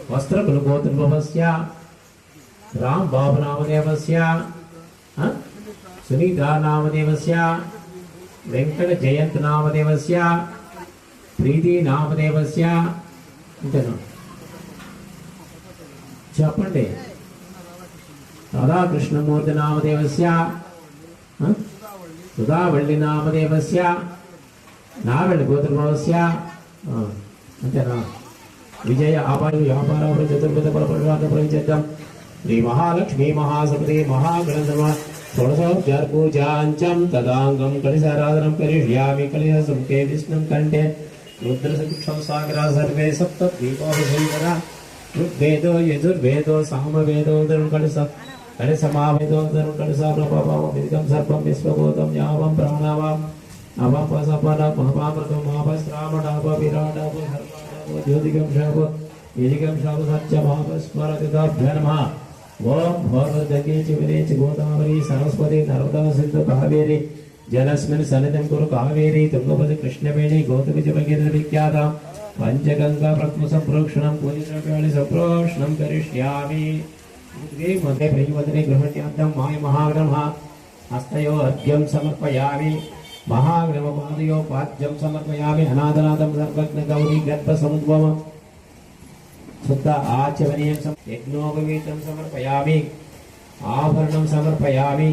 वस्त्रकुलगोत्रभवस्य राम बाबू नामदेवस्य सुनीता नामदेवस्य वेंकट जयंत नामदेवस्य प्रीति नामदेवस्य చెప్పండి రాధాకృష్ణమూర్తి నామదేవस्य సుధావల్లి నామదేవस्य నావల్లి గోత్రభవस्य అంతేనా విజయ ఆపార వ్యాపార చతుర్విధ ఫలప్రదాన ప్రవిచద్దం శ్రీ మహాలక్ష్మీ మహాసపతి మహాగణధర్మ షోడశోపచార పూజాంచం తదాంగం కలిసారాధనం కరిష్యామి కలిసంకే విష్ణుం కంఠే రుద్రసక్షం సాగరా సర్వే సప్త దీపోపసంకర ఋగ్వేదో యజుర్వేదో సామవేదో కలిసమావేదో కలిసాప్రభావం సర్వం విశ్వభూతం యావం ప్రాణావం అవాపసపన మహాపామృతం మహాపశ్రామణాప విరాటాప ధర్మాణాప జ్యోతికం శాప యజికం శాప సత్యమాపస్మరతితాభ్య నమః ఓం భగవద్గీత విరేచ గోదావరి సరస్వతి నర్మదా సింధు కావేరి జలస్మిన్ సన్నిధిం కురు కావేరి తుంగభద్ర కృష్ణవేణి గోదావరి భగీరథ విఖ్యాత పంచగంగా ప్రత్మసం ప్రోక్షణం పూజితకాళి సప్రోక్షణం కరిష్యామి ఉద్గే మధ్య ప్రియవదనే గ్రహణ్యార్థం మాయ మహాగ్రహ హస్తయో అర్ఘ్యం సమర్పయామి महाग्रहपादयो पाद्यं समर्पयामि अनादनादं सर्वज्ञ गौरी गर्भ समुद्भव शुद्ध आचमनीयं यज्ञोपवीतं समर्पयामि आभरणं समर्पयामि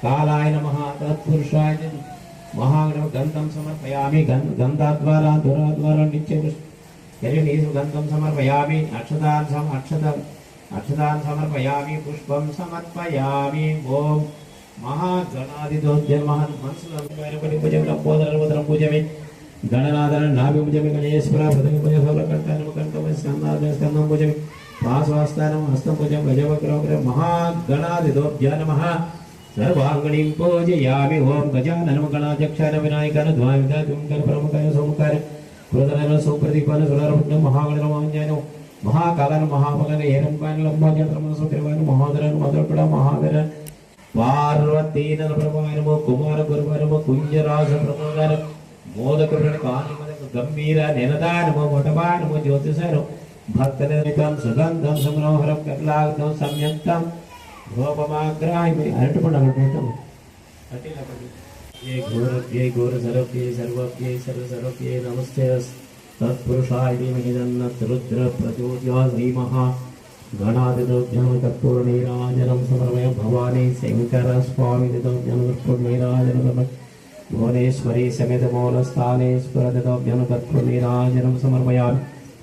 कालाय नमः तत्पुरुषाय महाग्रह गन्धं समर्पयामि गन्धाद्वारा दुराद्वारा नित्यं गन्धं समर्पयामि अक्षतान् समर्पयामि पुष्पं समर्पयामि ओम महागणाधिदोद्यम मनसुलंबोदरवदरं पूजयामि गणनादर नाभि पूजयामि गणेश्वर प्रथम स्कंदं पूजयामि पार्श्वस्थानं हस्तं पूजयामि गजवक्र महागणाधिदोद्य नमः सर्वांगणीं पूजयामि ओम गजाननं गणाध्यक्षाय विनायकाय द्वाविधाय प्रमुखाय सोमकाय क्रोधनर सुप्रदीपाय सुररभुग्नं महागणरमाञ्जनो महाकालन महापगन हेरंकाय लंबाजत्रम सुत्रिवाय महोदरन मदरपड़ा महावीर पार्वती नरप्रभाय नमो कुमार गुरुवाय नमो कुंजराज प्रमोदर मोदक प्रणकानि गंभीर निनदाय नमो वटवाय नमो ज्योतिषाय नमो भक्तनिर्मितं सुगंधं समनोहरं कटलाग्नं सम्यक्तं గోపమాగ్రాయ అరటిపండు అక్కడ పెట్టాము घोरभ्ये घोरसर्वभ्ये सर्वभ्ये सर्वसर्वभ्ये नमस्ते तत्पुरुषाय धीमहि तन्नः रुद्र प्रचोदयात् श्रीमः गणाधिपतिभ्यः कर्पूरनीराजनं समर्पय भवानी शंकर स्वामी दिव्यं कर्पूरनीराजनं समर्पय भुवनेश्वरी समेत मूलस्थानेश्वर दिव्यं कर्पूरनीराजनं समर्पयामि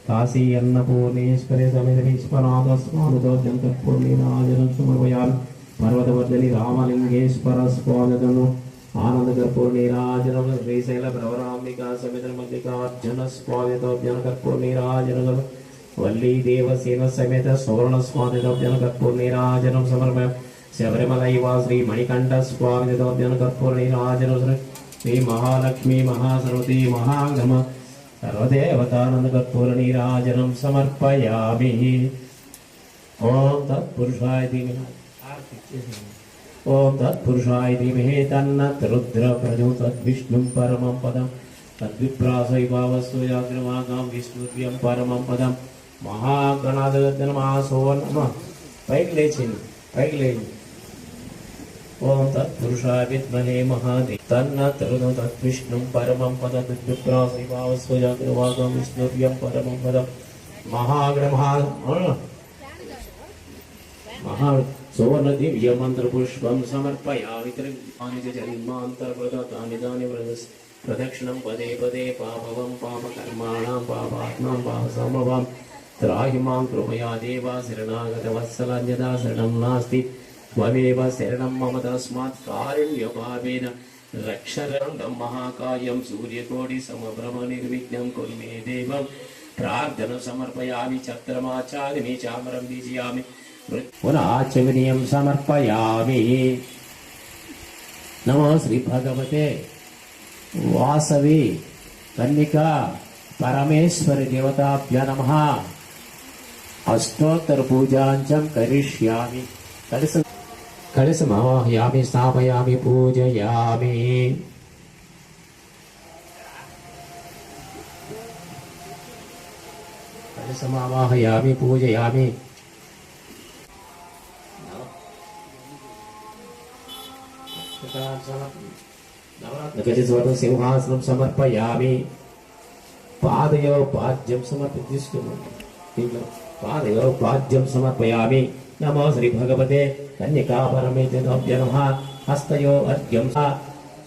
काशी अन्नपूर्णेश्वरी समेत विश्वनाथ स्वामी दिव्यं कर्पूरनीराजनं समर्पयामि पर्वतवर्धिनी रामलिंगेश्वर स्वामी आनंद कर्पूर नीराजनम श्रीशैल प्रवरांबिका समेत मल्लिकार्जुन स्वामी दिव्यं कर्पूर नीराजनं वल्ली देवसेन समेत सौर्ण स्वामी दिव्यं कर्पूर नीराजनं समर्पय शबरिमलैवा श्री मणिकंठ स्वामी दिव्यं कर्पूर नीराजनं श्री महालक्ष्मी महासरस्वती महागम सर्वदेवतानंद कर्पूर नीराजनं समर्पयामि ओम तत्पुरुषाय धीमहि ओम तत्पुरुषाय धीमहि तन्नः रुद्र प्रचोदयात् विष्णुं परमं पदं तद्विप्रासैवावस्तु जाग्रमागां विष्णुव्यं परमं पदं महागणाधिपतये नमः पैकी लेचिंदी ओम तत्पुरुषाय विद्महे महादेवाय तन्नः रुद्र विष्णुं परमं पदं तद्विप्रासैवावस्तु जाग्रमागां विष्णुव्यं परमं पदं महा सुवर्ण दिव्य मंत्र पुष्पं समर्पयामि त्रिविधानि च जन्मान्तरकृतानि दानि प्रदक्षिणं पदे पदे पापवं पापकर्माणां पापात्मां पापसमवां त्राहि मां कृपया देवा शरणागतवत्सलान्यदा शरणं नास्ति त्वमेव शरणं मम तस्मात् कारुण्यभावेन रक्षरण्डं महाकायं सूर्यकोटिसमप्रभ निर्विघ्नं कुरु मे देवं प्रार्थना समर्पयामि छत्रमाचार्यमि चामरं बीजयामि पुनश्चविनीयं समर्पयामि नमो श्री भगवते वासवी कन्निका परमेश्वरी देवताभ्यो नमः अष्टोत्तर पूजाञ्चं करिष्यामि कलशमावाहयामि स्थापयामि पूजयामि कलशमावाहयामि पूजयामि नवरत्न सिंहासनं समर्पयामि पादयो पाद्यं समर्पयामि पादयो पाद्यं समर्पयामि नमो श्री भगवते कन्यका परमेश्वराभ्यो नमः हस्तयो अर्घ्यं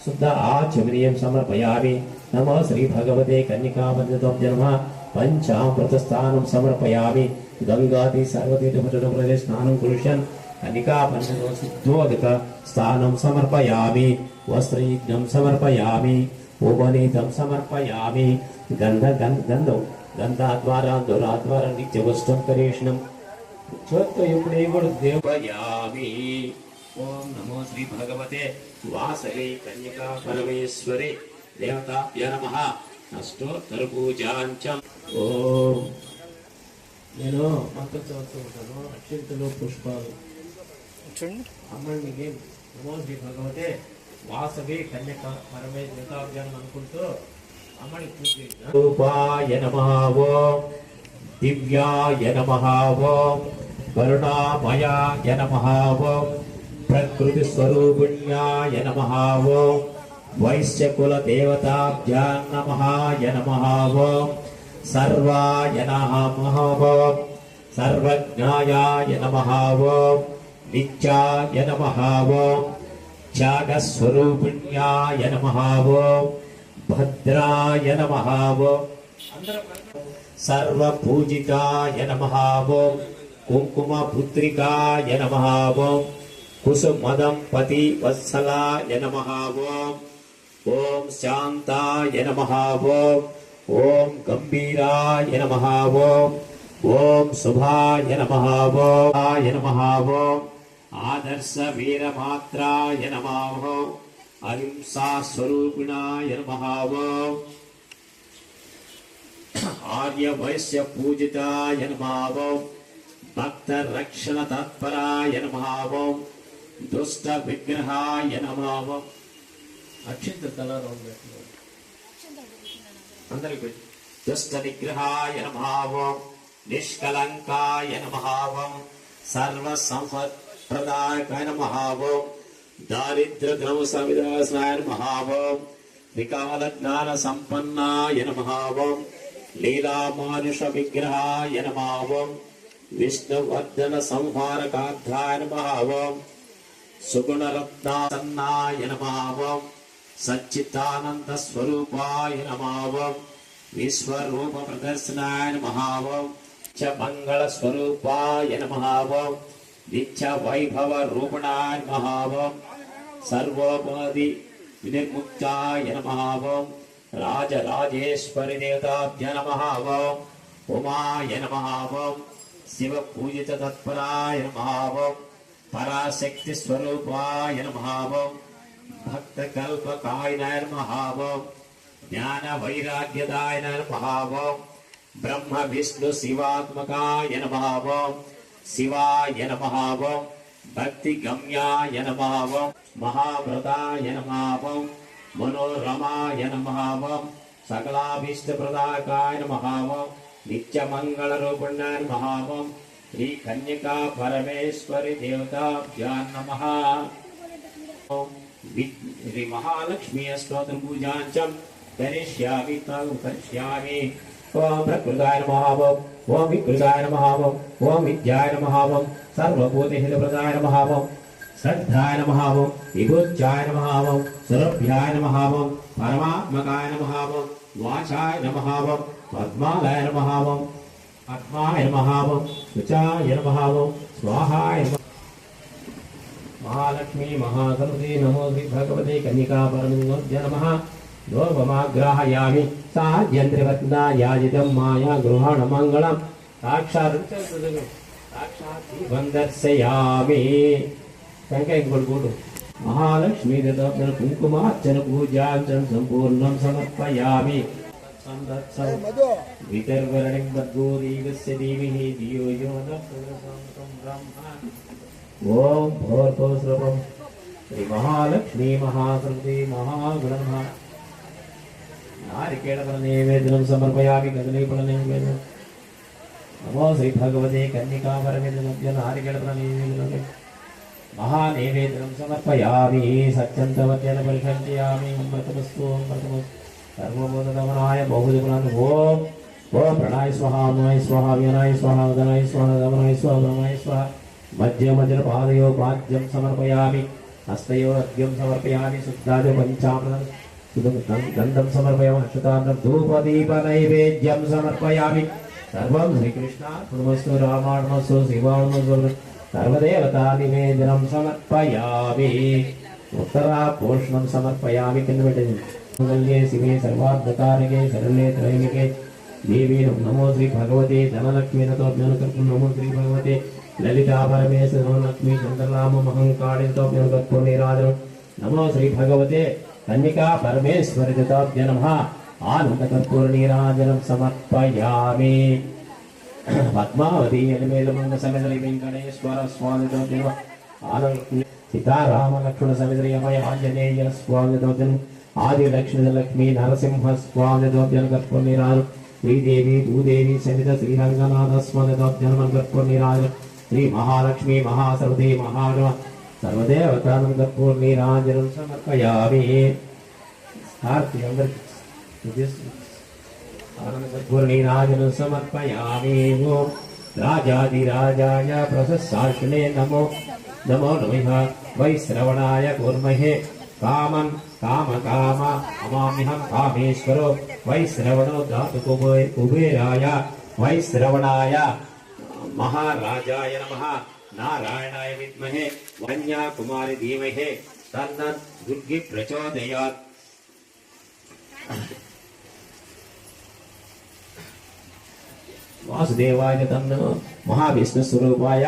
शुद्ध आचमनीयं समर्पयामि नमो श्री भगवते कन्यका परमेश्वराभ्यो नमः पंचामृतस्थानं समर्पयामि गंगादि सर्वतीर्थप्रदेशे स्नानं कुर्वन् कनिकापञ्चदोदक स्थानं समर्पयामि वस्त्रयज्ञं समर्पयामि उपनीतं समर्पयामि गन्धाद्वारा दुराद्वारा नित्यवस्त्रं करेष्णं देवयामि ओम नमो श्री भगवते वासवे कन्यका परमेश्वरे देवताभ्यो नमः अष्टोत्तर पूजाञ्चं ओम నేను మంత్ర చదువుతూ ఉంటాను అక్షింతలు పుష్పాలు చూడండి అమ్మకి నమో శ్రీ భగవతే వాసవి కన్యక పరమేశ్వరాభ్యాన్ని అనుకుంటూ అమ్మని పూజ రూపాయ నమః ఓం దివ్యాయ నమః ఓం కరుణామయాయ నమః ఓం ప్రకృతి స్వరూపిణ్యాయ నమః ఓం వైశ్యకుల దేవతాభ్యాం నమః ఓం सर्वाय नमः ओम सर्वज्ञाय नमः ओम नित्याय नमः ओम त्यागस्वरूपिण्याय नमः ओम भद्राय नमः ओम सर्वपूजिताय नमः ओम कुङ्कुमपुत्रिकाय नमः ओम कुसुमदंपति वत्सलाय नमः ओम ओम शान्ताय नमः ओम ओम गंभीराय नमः ओम शुभाय नमः ओम ओम आदर्श वीरमात्राय नमः अहिंसा स्वरूपिणाय नमः ओम आर्य वैश्य पूजिताय नमः ओम भक्त रक्षण तत्पराय नमः ओम दुष्ट विग्रहाय नमः ओम अक्षित कलर అందరికి దుష్ట నిగ్రహాయ నమః ఓం నిష్కలంకాయ నమః ఓం సర్వ సంపత్ प्रदायकाय नमः ओम दारिद्र्यग्रम सविदासनाय नमः ओम विकालज्ञान संपन्नाय नमः ओम लीला मानुष विग्रहाय नमः ओम विष्णुवर्धन संहारकाध्याय नमः ओम सुगुणरत्नासन्नाय नमः ओम सच्चिदानंद स्वरूपाय नमः ओम विश्वरूप प्रदर्शनाय नमः ओम च मंगल स्वरूपाय नमः ओम नित्य वैभव रूपणाय नमः ओम सर्वोपरि विनिर्मुक्ताय नमः ओम राजराजेश्वरी देवताभ्य नमः ओम उमाय नमः ओम शिव पूजित तत्पराय नमः ओम पराशक्ति स्वरूपाय नमः ओम भक्त कल्पकाय नमः ओम ज्ञान वैराग्यदाय नमः ओम ब्रह्म विष्णु शिवात्मकाय नमः ओम शिवाय नमः ओम भक्ति गम्याय नमः ओम महाव्रताय नमः ओम मनोरमाय नमः ओम सकलाभीष्ट प्रदायकाय नमः ओम नित्य मंगल रूपिण्याय नमः ओम श्री कन्यका परमेश्वरी देवताभ्यां नमः ओम श्री महालक्ष्मी स्तोत्र पूजांचम करिष्यामि करिष्यामि ओम प्रकृताय नमः ओम विकृताय नमः ओम विद्याय नमः ओम सर्वभूतहितप्रदाय नमः ओम श्रद्धाय नमः ओम विभुत्याय नमः ओम सुरभ्याय नमः ओम परमात्मकाय नमः ओम वाचाय नमः ओम पद्मालय नमः ओम आत्माय नमः ओम शुचाय नमः ओम स्वाहाय नमः महालक्ष्मी महासरस्वती नमो श्री भगवते कन्यका परमेश्वराय नमः लोभमाग्राहयामि साध्यन्त्रिवत्नायाजितं माया गृहाण मङ्गलं साक्षात् दर्शयामि कूटु महालक्ष्मी दत्तन कुङ्कुमार्चन पूजार्चन सम्पूर्णं समर्पयामि वितर्वर्णिं भर्गोदेवस्य धीमहि धियो यो नः प्रचोदयात् ओम भूर्भुवस्सुवः श्री महालक्ष्मी महासरस्वती महागणः नारिकेलफलनैवेद्यं समर्पयामि कदलीफलनैवेद्यं नमो श्री भगवते कन्यका परमेश्वराय नारिकेलफलनैवेद्यं महानैवेद्यं समर्पयामि सत्यन्तवत्यन परिषज्यामि अमृतमस्तु सर्वभूतदमनाय बहुजगुणान् ओम ओम प्रणय स्वाहा नमः स्वाहा व्यनाय स्वाहा उदनाय स्वाहा दमनाय स्वाहा ब्रह्माय स्वाहा मध्यमजलपादयो पाद्यं समर्पयामि हस्तयो अर्घ्यं समर्पयामि शुद्धाय पञ्चामृतं गन्धं समर्पयामि अक्षतार्घ्यं धूपदीपनैवेद्यं समर्पयामि सर्वं श्रीकृष्णार्पणमस्तु रामार्पणमस्तु शिवार्पणमस्तु सर्वदेवतानिवेदनं समर्पयामि उत्तरापोषणं समर्पयामि मंगल्ये शिवे सर्वार्थकारके शरण्ये त्रैलोक्ये देवी नमो श्री भगवते धनलक्ष्मी ततोऽज्ञानकर्तुं नमो श्री भगवते ललिता परमेश्वरी लक्ष्मी चंद्रलाम महंकालितोराजन नमो श्री भगवते कन्यका परमेश्वरी दत्ताभ्य नमः आनंद कर्पूर नीराजनं समर्पयामि पद्मावती एलमेलमंग समेत वेंकटेश्वर स्वामी नमः आनंद सीताराम लक्ष्मण समेत अभय आंजनेय स्वामी आदि लक्ष्मी नरसिंह स्वामी कर्पूर नीराजन श्रीदेवी भूदेवी समेत श्रीरंगनाथ स्वामी कर्पूर नीराजन श्री महालक्ष्मी महासरस्वती महागण सर्वदेवतानं कर्पूर नीराजनं समर्पयामि कर्पूर नीराजनं समर्पयामि ओम राजाधिराजाय प्रसस्सार्षणे नमो नमो नमः वैश्रवणाय कुर्महे कामं काम काम अमाम्यहं कामेश्वरो वैश्रवणो धातु कुबेराय वैश्रवणाय महाराजाय नमः नारायणाय विद्महे कन्याकुमारी धीमहि तन्नो दुर्गी प्रचोदयात् वासुदेवाय तन्नो महाविष्णु स्वरूपाय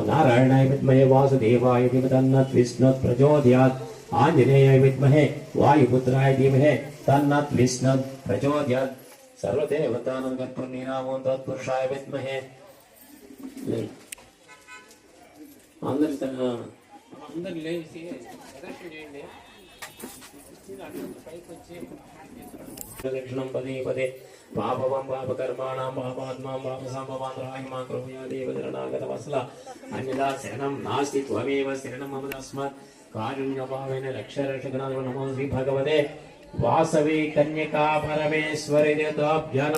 नारायणाय विद्महे वासुदेवाय तन्नो विष्णु प्रचोदयात् आंजनेयाय विद्महे वायुपुत्राय धीमहि तन्नो विष्णु प्रचोदयात् सर्वदेवतानां कर्पूर नीराजनं तत्पुरुषाय विद्महे అందరి లేచి ప్రదర్శన చేయండి दक्षिणं पदे पदे पापवं पापकर्माणां पापात्मां पापसम्भवान् कृपया देवजनागतवत्सला अन्यदा शरणं नास्ति त्वमेव शरणं मम तस्मात् कारुण्यभावेन रक्ष रक्षगणाय नमो श्री भगवते वासवे कन्यका परमेश्वरी देवताभ्यां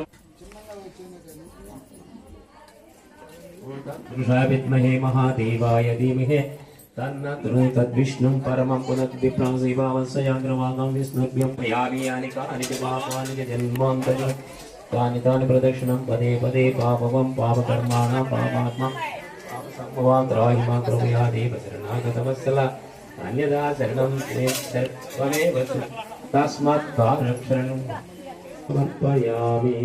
विद्महे महादेवाय धीमहि तन्नो तद्विष्णुं परमं पुनः विप्रांसीभावस्याग्रवागं विष्णुभ्यं पयामि यानि कानि च पापानि च जन्मान्तरे तानि प्रदक्षिणं पदे पदे पापवं पापकर्माणां पापात्मा पापसम्भवान् त्राहि मां कृपया देव शरणागतवत्सला अन्यदा शरणं त्वमेव तस्मात् कारक्षरणं समर्पयामि।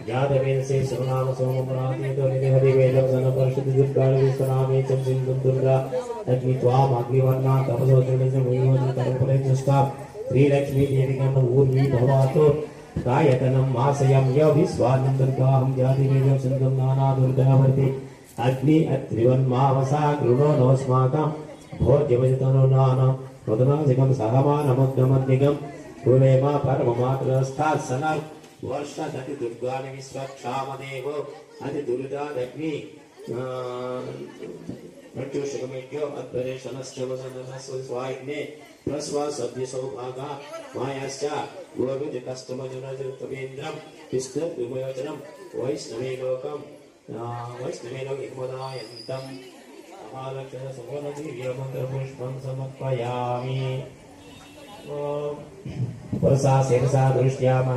यादवेन से सर्वनाम सोमपराधीतो निधिहरिवेदं सनपर्षदिर्गाणविश्वनामे च सिन्धुं दुर्गा लक्ष्मी त्वाम् अग्निवर्णा तपसोत्रिणस्य मुनिमोदं कर्मफलैर्जुष्टा श्रीलक्ष्मी देविकं ऊर्वी भवातु गायतनं मासयं यविस्वानं दुर्गाहं यादिवेदं सिन्धुं नानादुर्गावर्ति अग्नि अत्रिवन्मावसा गृणो नोऽस्माकं भोज्यवजतनो नानं मदनासिकं सहमानमुद्गमद्दिगं कुलेमा परममात्रस्तात् सनः वर्षदति दुर्गानि विश्वक्षामदेव अति दुर्गादग्नि मृत्युशकमेभ्यो अद्भरेशनश्च वसनस्य स्वाग्ने प्रस्वा सद्य सौभागा मायाश्च गोविन्दकस्तमजुनजतवेन्द्रं विष्णुविमोचनं वैष्णवे लोकं एकमदायन्तं महालक्ष्मण सुवर्णदिव्यमन्त्रपुष्पं समर्पयामि। वर्षा शिरसा दृष्ट्याम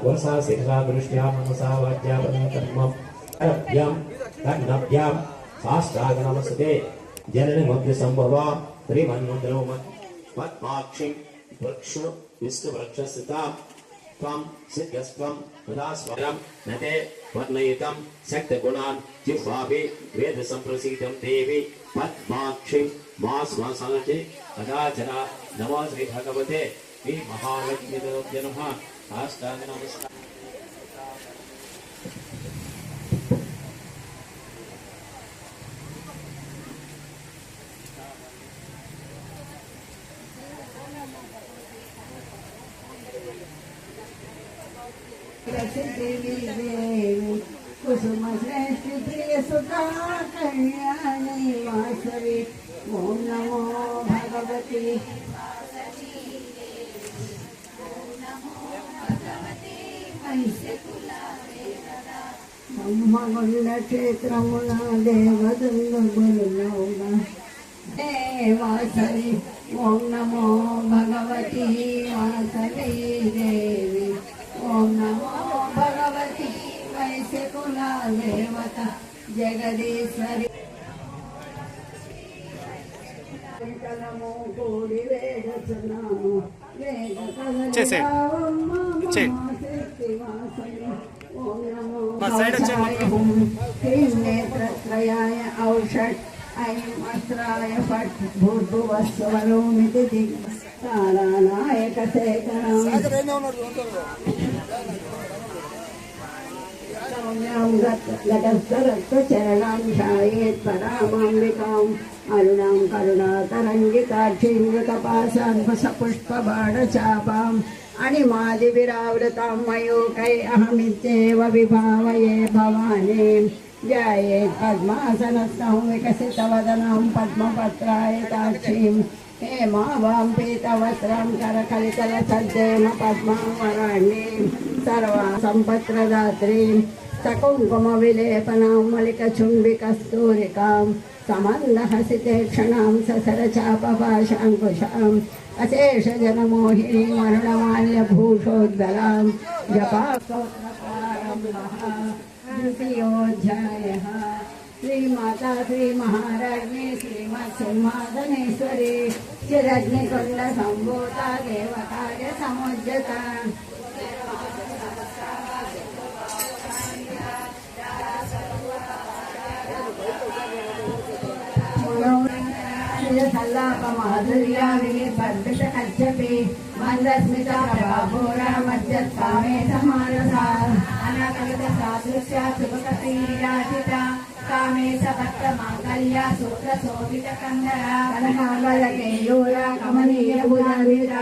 वर्षा शिरसा दृष्ट्या मनसा वाच्यापनकर्मम् अभ्यां कर्णभ्यां साष्टांगनमस्ते जननि मध्य संभवा त्रिमन्मन्त्रो पद्माक्षिं वृक्ष विष्णुवृक्षस्थिता त्वं सिद्धस्त्वं तदास्वरं नते वर्णयुतं शक्तगुणान् जिह्वाभि वेदसम्प्रसीदं देवी पद्माक्षिं मास्मसानति कदाचन नमो श्री भगवते श्री महालक्ष्मी नमः साष्टांग नमस्कार। कुसुम श्रेष्ठी प्रिय सुता कल्याणी वासवी ओम नमो भगवती ब्रह्मगुंड क्षेत्रमुना देवदुंदुर्गुरुनौग वासवी ओम नमो भगवती वासवी देवी ओम नमो भगवती वैश्य कुला देवता जगदीश्वरी नमो कोटि वेद नामो वेद ओम नमो नेत्रत्रयाय औषध ऐं अस्त्राय फट् भूर्भुवस्वरोमिति दिक्तारानायक सेकरम् चरणां ध्यायेत् परामाम्बिकाम् अरुणां करुणातरङ्गिताक्षीं मृतपाशान्कुशपुष्पबाणचापाम् अणिमादिविरावृतां मयूकै अहमित्येव विभावये भवानीं ध्यायेत् पद्मासनस्थं विकसितवदनं पद्मपत्रायताक्षीं हेमावां पीतवस्त्रं करकलितलसज्जेम पद्मां वराण्यीं सर्वा सम्पत्प्रदात्रीं सकुङ्कुमविलेपनां मलिकचुम्बिकस्तूरिकां समन्दहसितेक्षणां ससरचापपाशाङ्कुशाम् अशेषजनमोहिनीं वरुणमाल्यभूषोद्बलां जपास्तोत्रप्रारम्भः द्वितीयोऽध्यायः శ్రీమాతా శ్రీ మహారాజ్ఞి శ్రీమత్ సింహాసనేశ్వరి చిరగ్నికుండ సంభూత దేవకార్య సముజ్జత సల్లాప మాధుర్యామి పర్పిత కచ్చపి మందస్మిత ప్రభాభూర మధ్యత్కామే సమానస అనాకలిత సాదృశ్య శుభకీరాజిత కామే సపత్ర మాంగళ్య సూత్ర శోభిత కందర కనకాంబర కేయూర కమనీయ భుజాంగిర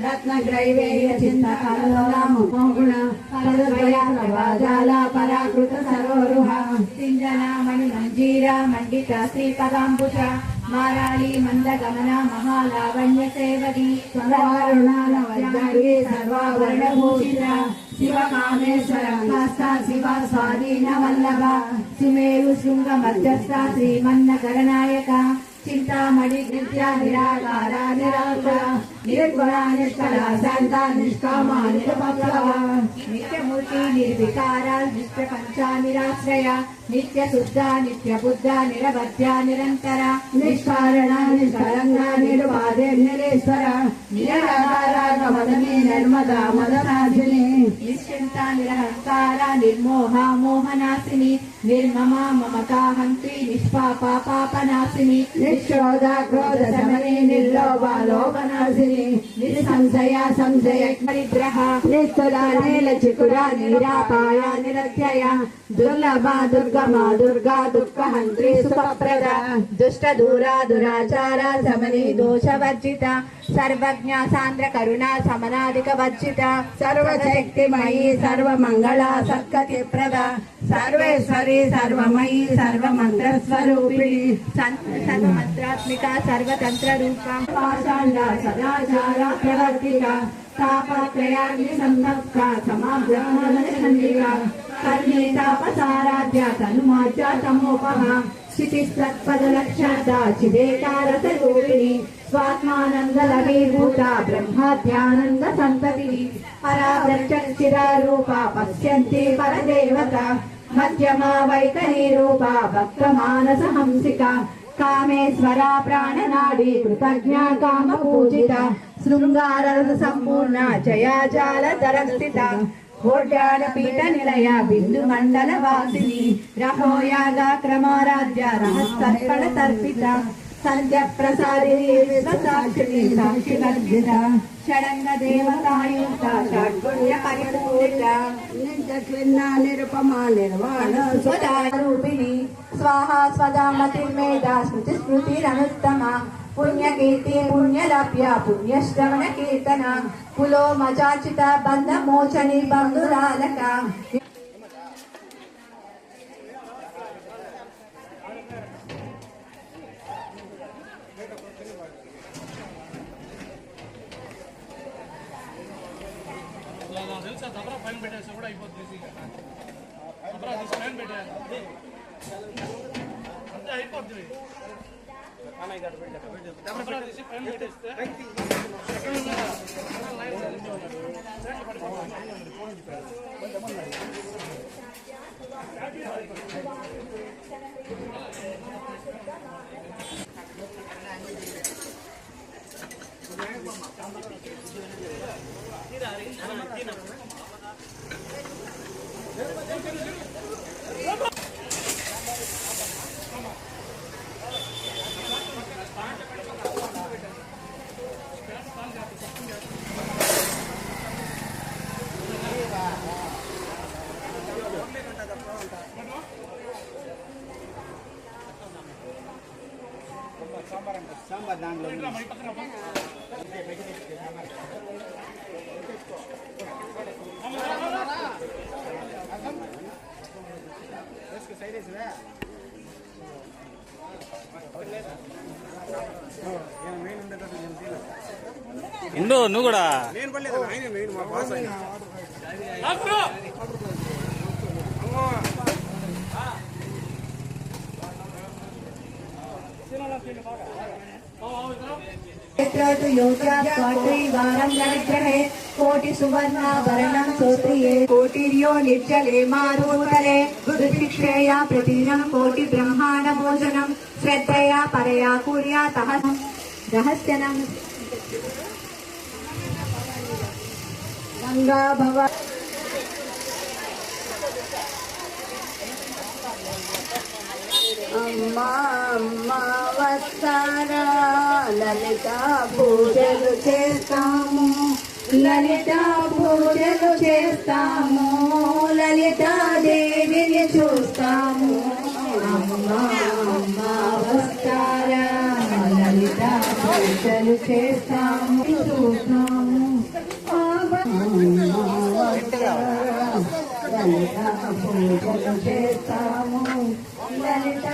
రత్నగ్రైవేయ చింతకలోలాముగుణ పరద్వయాల పరాకృత సరోరుహ సింజన మణి మంజీర మండిత శ్రీపదాంబుజ మారాళి మందగమన మహాలావణ్య సేవది సర్వారుణాల వజ్రాంగి సర్వాభరణభూషిత శివ కామేశ్వర శివ స్వాధీన వల్లభ సుమేరు శృంగ మధ్యస్థ శ్రీమన్నకరనాయక చింతామణి నిత్య నిరాకార నిరాకుల నిర్గుణ నిష్కళ శాంత నిష్కామ నిరుపప్లవ నిత్యమూర్తి నిర్వికార నిత్య పంచ నిరాశ్రయ నిత్య శుద్ధ నిత్య బుద్ధ నిరవధ్య నిరంతర నిష్కారణ నిష్కలంగ నిర్వాదే నిరేశ్వర నిరాకార మదనే నర్మద మదనాశిని నిశ్చింత నిరహంకార నిర్మోహ మోహనాశిని నిర్మమ మమతాహంత్రి నిష్పాప పాపనాశిని నిశ్రోధ క్రోధ శమని నిర్లోభ లోభనాశిని నిస్సంశయ సంశయ పరిగ్రహ నిస్తుల నీల చికుర నిరాపాయ నిరత్యయ దుర్లభ దుర్గమ దుర్గా దుఃఖహంత్రి సుఖప్రద దుష్ట దూర దురాచార శమని దోషవర్జిత సర్వజ్ఞ సాంద్ర కరుణ సమనాధిక వర్జిత సర్వశక్తిమయీ సర్వమంగళ సత్కతి ప్రద సర్వేశ్వరి సర్వమయీ సర్వమంత్రస్వరూపిణి సర్వమంత్రాత్మిక సర్వతంత్ర రూప పాషాండ సదాచార ప్రవర్తిక తాపత్రయాగ్ని సంతప్త సమాబ్రహ్మణచంద్రిక కర్ణే తాపసారాధ్య తనుమాధ్య తమోపహ క్షితిస్తత్పదలక్ష్యార్థ చిదేకారత రూపిణి స్వాత్మానందలవీభూత బ్రహ్మాధ్యానంద సంతతి పరా ప్రత్యక్షిరారూప పశ్యంతి పరదేవత మధ్యమా వైఖరి రూప భక్త మానస హంసిక కామేశ్వర ప్రాణనాడి కృతజ్ఞ కామ పూజిత శృంగార సంపూర్ణ జయాజాల ధరస్థిత కోట్యాన పీఠ నిలయ బిందు మండల వాసిని రహోయాగ క్రమారాధ్య రహస్కర్పణ తర్పిత సంధ్య ప్రసాదిని విశ్వసాక్షిణి సాక్షివర్జిత షడంగ దేవతాయుక్త షడ్గుణ్య పరిపూరిత నిర్జక్లిన్న నిరుపమా నిర్వాణ స్వదారూపిణి స్వాహా స్వదామతిర్మేధ స్మృతి స్మృతిరనుత్తమ పుణ్యకీర్తి పుణ్యలభ్య పుణ్యశ్రవణ కీర్తన పులో మజాచిత బంధ మోచని బంధురాలక తెలుసా దబరా పైన పెట్టేసి కూడా అయిపోతుంది దబరా తీసి పైన పెట్టేయాలి అంతే అయిపోతుంది దబరా తీసి పైన పెట్టేస్తే సాంబార్ దాంట్లో సైడ్ వేసిరా మెయిన్ ఉండేటట్టు ఇందు నువ్వు కూడా నేను పడలేదు ఆయన మెయిన్ మా బాస్ ఆయన योग्यास्वात्रीवारं नरिग्रहे कोटि सुवर्णाभरणं श्रोत्रिये कोटिर्यो निर्जले मारुतले दुर्भिक्षेया प्रतिदिनं कोटि ब्रह्माण्ड भोजनं श्रद्धया परया कुर्यातः रहस्यनं गंगा भव అమ్మా అమ్మా వస్తారా లలిత పూజలు చేస్తాము లలిత పూజలు చేస్తాము లలిత దేవిని చూస్తాము అమ్మా అమ్మా వస్తారా లలిత పూజలు చేస్తాము చూస్తాము లలిత పూజలు చేస్తాము లలిత